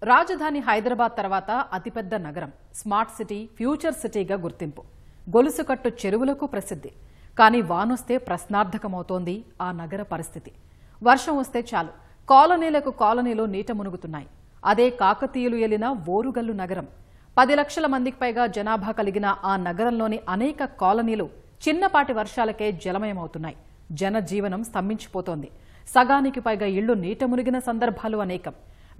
రాజధాని హైదరాబాద్ తర్వాత అతిపెద్ద నగరం, స్మార్ట్ సిటీ, ఫ్యూచర్ సిటీగా గుర్తింపు. గొలుసుకట్టు చెరువులకు ప్రసిద్ధి. కానీ వానొస్తే ప్రశ్నార్థకమవుతోంది ఆ నగర పరిస్థితి. వర్షం వస్తే చాలు కాలనీలకు కాలనీలు నీట మునుగుతున్నాయి. అదే కాకతీయులు ఏలిన ఓరుగల్లు నగరం. 10 లక్షల మందికి పైగా జనాభా కలిగిన ఆ నగరంలోని అనేక కాలనీలు చిన్నపాటి వర్షాలకే జలమయమవుతున్నాయి. జనజీవనం స్తంభించిపోతోంది. సగానికి పైగా ఇళ్లు నీట మునిగిన సందర్భాలు అనేకం.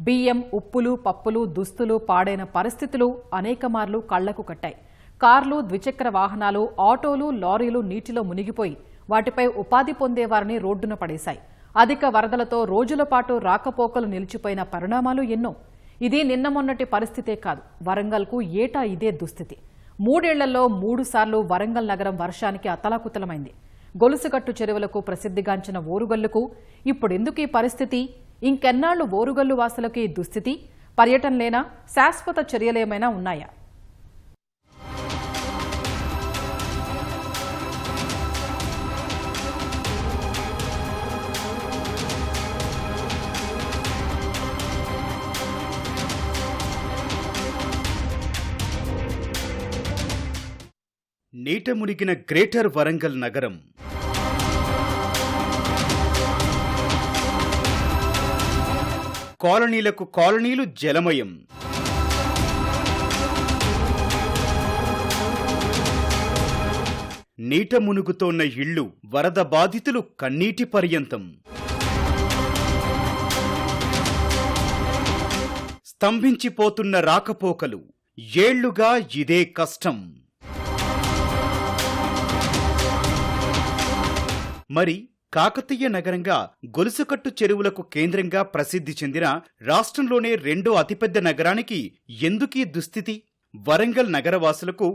బియ్యం, ఉప్పులు, పప్పులు, దుస్తులు పాడైన పరిస్థితులు అనేక మార్లు కళ్లకు కట్టాయి. కార్లు, ద్విచక్ర వాహనాలు, ఆటోలు, లారీలు నీటిలో మునిగిపోయి వాటిపై ఉపాధి పొందేవారిని రోడ్డున పడేశాయి. అధిక వరదలతో రోజుల పాటు రాకపోకలు నిలిచిపోయిన పరిణామాలు ఎన్నో. ఇది నిన్న మొన్నటి పరిస్థితే కాదు, వరంగల్కు ఏటా ఇదే దుస్థితి. 3 ఏళ్లలో 3 సార్లు వరంగల్ నగరం వర్షానికి అతలాకుతలమైంది. గొలుసుకట్టు చెరువులకు ప్రసిద్ధిగాంచిన ఓరుగల్లుకు ఇప్పుడెందుకు ఈ పరిస్థితి? ఇంకెన్నాళ్లు ఓరుగల్లు వాసులకు ఈ దుస్థితి? పర్యటనలేనా? శాశ్వత చర్యలేమైనా ఉన్నాయా? నీట మునిగిన గ్రేటర్ వరంగల్ నగరం. కాలనీలకు కాలనీలు జలమయం. నీట మునుగుతోన్న ఇళ్లు, వరద బాధితులు కన్నీటి పర్యంతం. స్తంభించిపోతున్న రాకపోకలు. ఏళ్లుగా ఇదే కష్టం. మరి కాకతీయ నగరంగా, గొలుసుకట్టు చెరువులకు కేంద్రంగా ప్రసిద్ధి చెందిన రాష్ట్రంలోనే 2వ అతిపెద్ద నగరానికి ఎందుకీ దుస్థితి? వరంగల్ నగరవాసులకు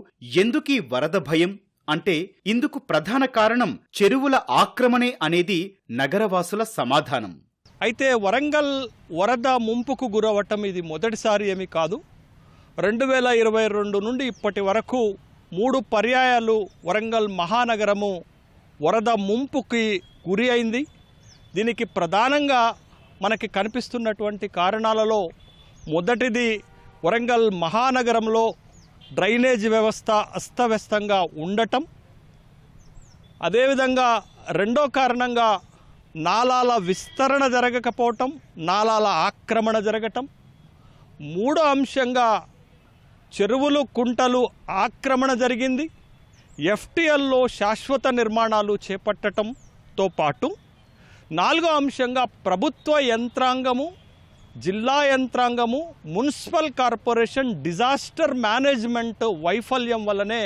ఎందుకీ వరద భయం? అంటే ఇందుకు ప్రధాన కారణం చెరువుల ఆక్రమణే అనేది నగరవాసుల సమాధానం. అయితే వరంగల్ వరద ముంపుకు గురవటం ఇది మొదటిసారి ఏమీ కాదు. 2022 నుండి ఇప్పటి వరకు 3 పర్యాయాలు వరంగల్ మహానగరము వరద ముంపుకి గురి అయింది. దీనికి ప్రధానంగా మనకి కనిపిస్తున్నటువంటి కారణాలలో మొదటిది వరంగల్ మహానగరంలో డ్రైనేజ్ వ్యవస్థ అస్తవ్యస్తంగా ఉండటం. అదేవిధంగా రెండో కారణంగా నాలాల విస్తరణ జరగకపోవటం, నాలాల ఆక్రమణ జరగటం. మూడో అంశంగా చెరువులు, కుంటలు ఆక్రమణ జరిగింది. ఎఫ్టీఎల్లో శాశ్వత నిర్మాణాలు చేపట్టడంతో పాటు 4వ అంశంగా ప్రభుత్వ యంత్రాంగము, జిల్లా యంత్రాంగము, మున్సిపల్ కార్పొరేషన్ డిజాస్టర్ మేనేజ్మెంట్ వైఫల్యం వల్లనే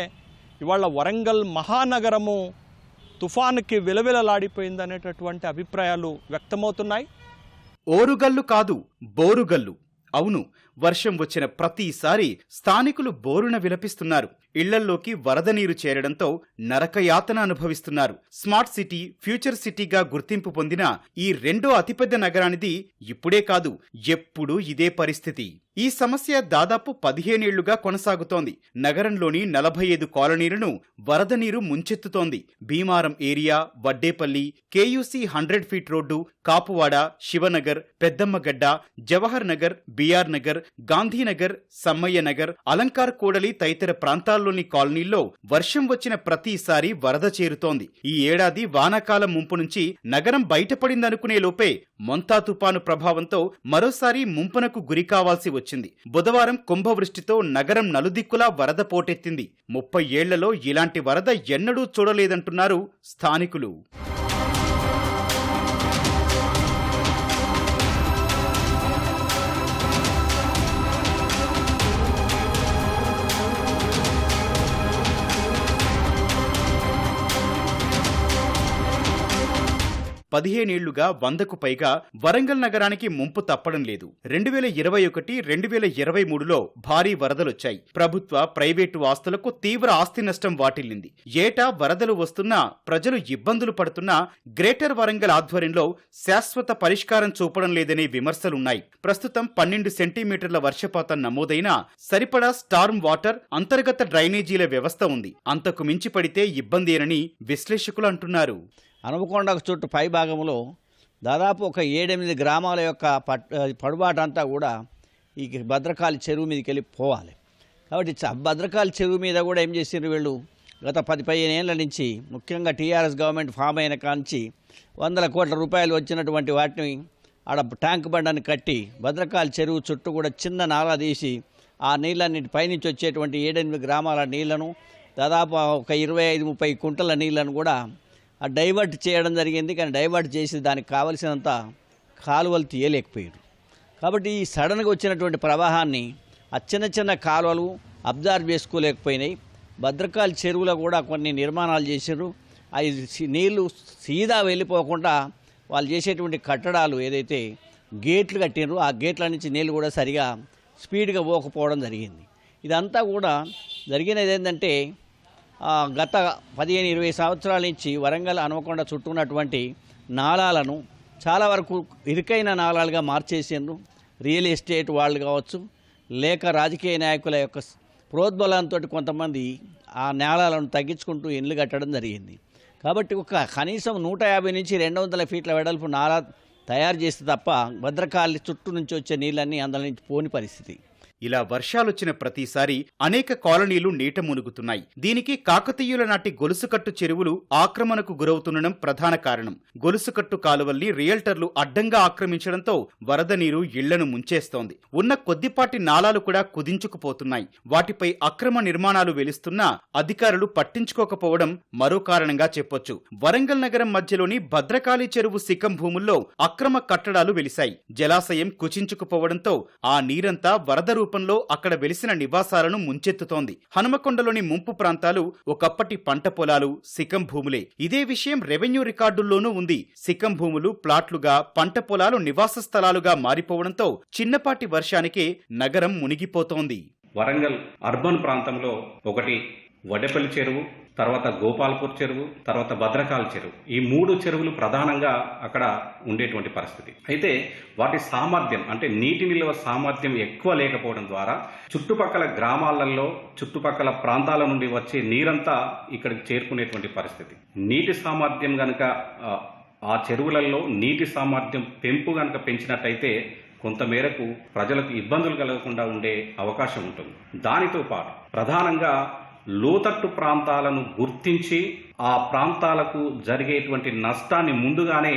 ఇవాళ వరంగల్ మహానగరము తుఫానుకి విలవిలలాడిపోయిందనేటటువంటి అభిప్రాయాలు వ్యక్తమవుతున్నాయి. ఓరుగల్లు కాదు, బోరుగల్లు. అవును, వర్షం వచ్చిన ప్రతిసారి స్థానికులు బోరున విలపిస్తున్నారు. ఇళ్లల్లోకి వరద నీరు చేరడంతో నరకయాతన అనుభవిస్తున్నారు. స్మార్ట్ సిటీ, ఫ్యూచర్ సిటీగా గుర్తింపు పొందిన ఈ 2వ అతిపెద్ద నగరానిది ఇప్పుడే కాదు, ఎప్పుడూ ఇదే పరిస్థితి. ఈ సమస్య దాదాపు 15 ఏళ్లుగా కొనసాగుతోంది. నగరంలోని 45 కాలనీలను వరద నీరు ముంచెత్తుతోంది. Bhimaram area, Vaddepalli, KUC 100 feet road, Kapuwada, Shivanagar, Peddammagadda, Jawahar Nagar, BR Nagar, Gandhinagar, Sammaiah Nagar, Alankar కూడలి తదితర ప్రాంతాల్లోని కాలనీల్లో వర్షం వచ్చిన ప్రతిసారి వరద చేరుతోంది. ఈ ఏడాది వానాకాలం ముంపు నుంచి నగరం బయటపడిందనుకునే లోపే మొంతా తుపాను ప్రభావంతో మరోసారి ముంపునకు గురి కావాల్సి వచ్చింది. బుధవారం కుంభవృష్టితో నగరం నలుదిక్కులా వరద పోటెత్తింది. 30 ఏళ్లలో ఇలాంటి వరద ఎన్నడూ చూడలేదంటున్నారు స్థానికులు. పదిహేనేళ్లుగా 100కు పైగా వరంగల్ నగరానికి ముంపు తప్పడం లేదు. 2021, 2023లో భారీ వరదలొచ్చాయి. ప్రభుత్వ, ప్రైవేటు ఆస్తులకు తీవ్ర ఆస్తి నష్టం వాటిల్లింది. ఏటా వరదలు వస్తున్నా, ప్రజలు ఇబ్బందులు పడుతున్నా గ్రేటర్ వరంగల్ ఆధ్వర్యంలో శాశ్వత పరిష్కారం చూపడం లేదనే విమర్శలున్నాయి. ప్రస్తుతం 12 సెంటీమీటర్ల వర్షపాతం నమోదైనా సరిపడా స్టార్మ్ వాటర్, అంతర్గత డ్రైనేజీల వ్యవస్థ ఉంది. అంతకు మించి పడితే ఇబ్బందేనని విశ్లేషకులు అంటున్నారు. హనుమకొండ చుట్టూ పై భాగంలో దాదాపు ఒక 7-8 గ్రామాల యొక్క పడుబాటంతా కూడా ఈ భద్రకాళి చెరువు మీదకి వెళ్ళి పోవాలి. కాబట్టి భద్రకాళి చెరువు మీద కూడా ఏం చేసారు వీళ్ళు గత 10-15 ఏళ్ల నుంచి, ముఖ్యంగా టీఆర్ఎస్ గవర్నమెంట్ ఫామ్ అయిన కాంచి 100 కోట్ల రూపాయలు వచ్చినటువంటి వాటిని ఆడ ట్యాంక్ బండని కట్టి భద్రకాళి చెరువు చుట్టూ కూడా చిన్న నాలా తీసి ఆ నీళ్ళన్నిటి పైనుంచి వచ్చేటువంటి 7-8 గ్రామాల నీళ్లను దాదాపు ఒక 25-30 కుంటల నీళ్లను కూడా డైవర్ట్ చేయడం జరిగింది. కానీ డైవర్ట్ చేసి దానికి కావలసినంత కాలువలు తీయలేకపోయారు. కాబట్టి ఈ సడన్గా వచ్చినటువంటి ప్రవాహాన్ని ఆ చిన్న చిన్న కాలువలు అబ్జర్వ్ చేసుకోలేకపోయినాయి. భద్రకాళి చెరువులో కూడా కొన్ని నిర్మాణాలు చేశారు. అవి నీళ్లు సీదా వెళ్ళిపోకుండా వాళ్ళు చేసేటువంటి కట్టడాలు ఏదైతే గేట్లు కట్టినారో ఆ గేట్ల నుంచి నీళ్ళు కూడా సరిగా స్పీడ్గా పోకపోవడం జరిగింది. ఇదంతా కూడా జరిగినది ఏంటంటే గత 15-20 సంవత్సరాల నుంచి వరంగల్ హనుమకొండ చుట్టూ ఉన్నటువంటి నాళాలను చాలా వరకు ఇరుకైన నాళాలుగా మార్చేసిండ్రు. రియల్ ఎస్టేట్ వాళ్ళు కావచ్చు, లేక రాజకీయ నాయకుల యొక్క ప్రోద్బలంతో కొంతమంది ఆ నాళాలను తగ్గించుకుంటూ ఇండ్లు కట్టడం జరిగింది. కాబట్టి ఒక కనీసం 150 నుంచి 200 ఫీట్ల వెడల్పు నాలా తయారు చేస్తే తప్ప భద్రకాళి చుట్టూ నుంచి వచ్చే నీళ్ళన్నీ అందులో నుంచి పోని పరిస్థితి. ఇలా వర్షాలొచ్చిన ప్రతిసారి అనేక కాలనీలు నీట మునుగుతున్నాయి. దీనికి కాకతీయుల నాటి గొలుసుకట్టు చెరువులు ఆక్రమణకు గురవుతుండడం ప్రధాన కారణం. గొలుసుకట్టు కాలువల్ని రియల్టర్లు అడ్డంగా ఆక్రమించడంతో వరద నీరు ఇళ్లను ముంచేస్తోంది. ఉన్న కొద్దిపాటి నాలాలు కూడా కుదించుకుపోతున్నాయి. వాటిపై అక్రమ నిర్మాణాలు వెలుస్తున్నా అధికారులు పట్టించుకోకపోవడం మరో కారణంగా చెప్పొచ్చు. వరంగల్ నగరం మధ్యలోని భద్రకాళి చెరువు శిఖం భూముల్లో అక్రమ కట్టడాలు వెలిశాయి. జలాశయం కుచించుకుపోవడంతో ఆ నీరంతా వరద రూపంలో అక్కడ వెలిసిన నివాసాలను ముంచెత్తుతోంది. హనుమకొండలోని ముంపు ప్రాంతాలు ఒకప్పటి పంట పొలాలు, శిఖం భూములే. ఇదే విషయం రెవెన్యూ రికార్డుల్లోనూ ఉంది. శిఖం భూములు ప్లాట్లుగా, పంట పొలాలు నివాస స్థలాలుగా మారిపోవడంతో చిన్నపాటి వర్షానికే నగరం మునిగిపోతోంది. వరంగల్ అర్బన్ ప్రాంతంలో ఒకటి వడ్డేపల్లి చెరువు, తర్వాత గోపాల్పూర్ చెరువు, తర్వాత భద్రకాళి చెరువు, ఈ 3 చెరువులు ప్రధానంగా అక్కడ ఉండేటువంటి పరిస్థితి. అయితే వాటి సామర్థ్యం అంటే నీటి నిల్వ సామర్థ్యం ఎక్కువ లేకపోవడం ద్వారా చుట్టుపక్కల గ్రామాలలో, చుట్టుపక్కల ప్రాంతాల నుండి వచ్చే నీరంతా ఇక్కడికి చేరుకునేటువంటి పరిస్థితి. నీటి సామర్థ్యం గనక ఆ చెరువులలో నీటి సామర్థ్యం పెంపు గనక పెంచినట్టయితే కొంతమేరకు ప్రజలకు ఇబ్బందులు కలగకుండా ఉండే అవకాశం ఉంటుంది. దానితో పాటు ప్రధానంగా లోతట్టు ప్రాంతాలను గుర్తించి ఆ ప్రాంతాలకు జరిగేటువంటి నష్టాన్ని ముందుగానే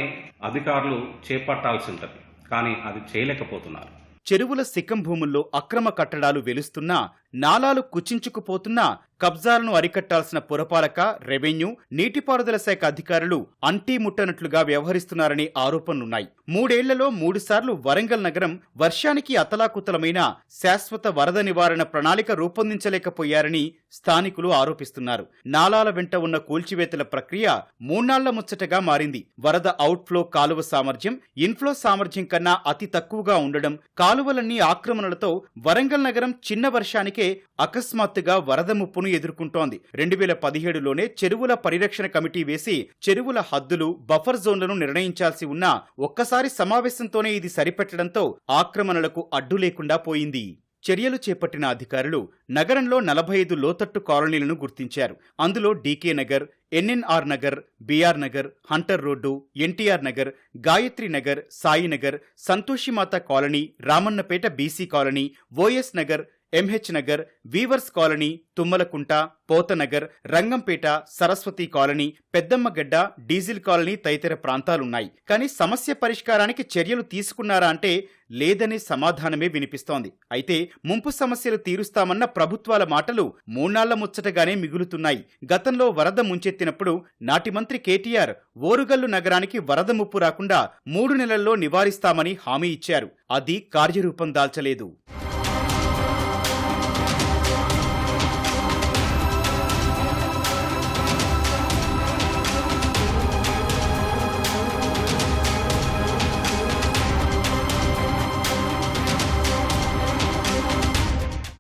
అధికారులు చేపట్టాల్సి ఉంటుంది. కానీ అది చేయలేకపోతున్నారు. చెరువుల శిఖం భూముల్లో అక్రమ కట్టడాలు వెలుస్తున్నా, నాలాలు కుచించుకుపోతున్నా కబ్జాలను అరికట్టాల్సిన పురపాలక, రెవెన్యూ, నీటిపారుదల శాఖ అధికారులు అంటీ ముట్టనట్లుగా వ్యవహరిస్తున్నారని ఆరోపణలున్నాయి. 3 ఏళ్లలో 3 సార్లు వరంగల్ నగరం వర్షానికి అతలాకుతలమైన శాశ్వత వరద నివారణ ప్రణాళిక రూపొందించలేకపోయారని స్థానికులు ఆరోపిస్తున్నారు. నాలాల వెంట ఉన్న కూల్చివేతల ప్రక్రియ 3 నాళ్ల ముచ్చటగా మారింది. వరద అవుట్ఫ్లో కాలువ సామర్థ్యం ఇన్ఫ్లో సామర్థ్యం కన్నా అతి తక్కువగా ఉండడం, కాలువలన్నీ ఆక్రమణలతో వరంగల్ నగరం చిన్న వర్షానికే అకస్మాత్తుగా వరద ముప్పును ఎదుర్కొంటోంది. 2017లోనే చెరువుల పరిరక్షణ కమిటీ వేసి చెరువుల హద్దులు, బఫర్ జోన్లను నిర్ణయించాల్సి ఉన్నా ఒక్కసారి సమావేశంతోనే ఇది సరిపెట్టడంతో ఆక్రమణలకు అడ్డు లేకుండా పోయింది. చర్యలు చేపట్టిన అధికారులు నగరంలో 45 లోతట్టు కాలనీలను గుర్తించారు. అందులో DK Nagar, NNR Nagar, BR Nagar, hunter road, NTR Nagar, Gayatri Nagar, Sainagar, Santoshimata colony, Ramannapet BC colony, OS Nagar, MH Nagar, weavers colony, Tummalakunta, Pothanagar, Rangampet, Saraswati colony, Peddammagadda, diesel colony తదితర ప్రాంతాలున్నాయి. కానీ సమస్య పరిష్కారానికి చర్యలు తీసుకున్నారా అంటే లేదనే సమాధానమే వినిపిస్తోంది. అయితే ముంపు సమస్యలు తీరుస్తామన్న ప్రభుత్వాల మాటలు 3 నాళ్ల ముచ్చటగానే మిగులుతున్నాయి. గతంలో వరద ముంచెత్తినప్పుడు నాటి మంత్రి కేటీఆర్ ఓరుగల్లు నగరానికి వరద ముప్పు రాకుండా 3 నెలల్లో నివారిస్తామని హామీ ఇచ్చారు. అది కార్యరూపం దాల్చలేదు.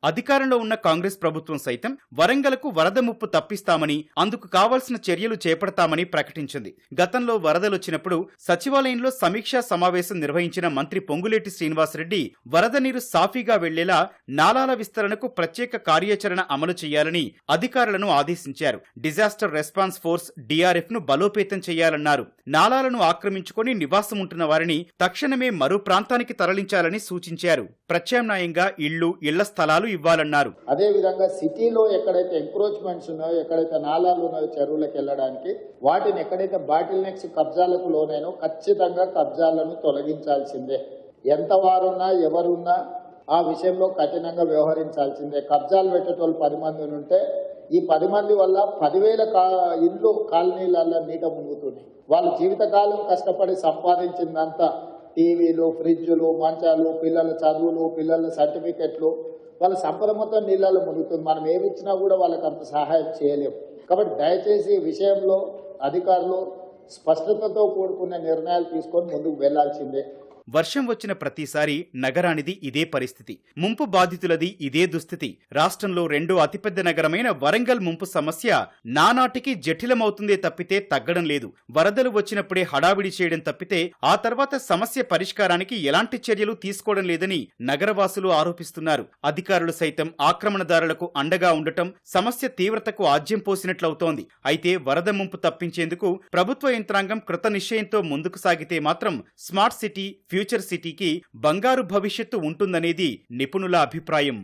అధికారంలో ఉన్న కాంగ్రెస్ ప్రభుత్వం సైతం వరంగల్కు వరద ముప్పు తప్పిస్తామని, అందుకు కావాల్సిన చర్యలు చేపడతామని ప్రకటించింది. గతంలో వరదలొచ్చినప్పుడు సచివాలయంలో సమీక్షా సమావేశం నిర్వహించిన మంత్రి పొంగులేటి శ్రీనివాసరెడ్డి వరద నీరు సాఫీగా వెళ్లేలా నాలాల విస్తరణకు ప్రత్యేక కార్యాచరణ అమలు చేయాలని అధికారులను ఆదేశించారు. డిజాస్టర్ రెస్పాన్స్ ఫోర్స్ DRF ను బలోపేతం చేయాలన్నారు. నాలాలను ఆక్రమించుకొని నివాసముంటున్న వారిని తక్షణమే మరో ప్రాంతానికి తరలించాలని సూచించారు. ప్రత్యామ్నాయంగా ఇళ్ల స్థలాలు ఇవ్వాలన్నారు. అదే విధంగా సిటీలో ఎక్కడైతే ఎంక్రోచ్మెంట్స్ ఉన్నాయో, ఎక్కడైతే నాలాలు ఉన్నాయో చెరువులకు వెళ్ళడానికి, వాటిని ఎక్కడైతే బాటిల్ నెక్స్ కబ్జాలకు లోనైనో ఖచ్చితంగా కబ్జాలను తొలగించాల్సిందే. ఎంత వారున్నా ఎవరున్నా ఆ విషయంలో కఠినంగా వ్యవహరించాల్సిందే. కబ్జాలు పెట్టేటోళ్ళు 10 మంది ఉంటే ఈ 10 మంది వల్ల 10,000 ఇళ్ళు కాలనీలలో నీట మునుగుతున్నాయి. వాళ్ళ జీవితకాలం కష్టపడి సంపాదించిందంతా టీవీలు, ఫ్రిడ్జ్లు, మంచాలు, పిల్లల చదువులు, పిల్లల సర్టిఫికెట్లు, వాళ్ళ సంపద మొత్తం నీళ్ళలో మునుగుతుంది. మనం ఏమి ఇచ్చినా కూడా వాళ్ళకి అంత సహాయం చేయలేము. కాబట్టి దయచేసి ఈ విషయంలో అధికారులు స్పష్టతతో కూడుకున్న నిర్ణయాలు తీసుకొని ముందుకు వెళ్లాల్సిందే. వర్షం వచ్చిన ప్రతిసారి నగరానిది ఇదే పరిస్థితి. ముంపు బాధితులది ఇదే దుస్థితి. రాష్ట్రంలో రెండో అతిపెద్ద నగరమైన వరంగల్ ముంపు సమస్య నానాటికి జటిలమవుతుందే తప్పితే తగ్గడం లేదు. వరదలు వచ్చినప్పుడే హడావిడి చేయడం తప్పితే ఆ తర్వాత సమస్య పరిష్కారానికి ఎలాంటి చర్యలు తీసుకోవడం లేదని నగరవాసులు ఆరోపిస్తున్నారు. అధికారులు సైతం ఆక్రమణదారులకు అండగా ఉండటం సమస్య తీవ్రతకు ఆజ్యం పోసినట్లవుతోంది. అయితే వరద ముంపు తప్పించేందుకు ప్రభుత్వ యంత్రాంగం కృత నిశ్చయంతో ముందుకు సాగితే మాత్రం స్మార్ట్ సిటీ, ఫ్యూచర్ సిటీకి బంగారు భవిష్యత్తు ఉంటుందనేది నిపుణుల అభిప్రాయం.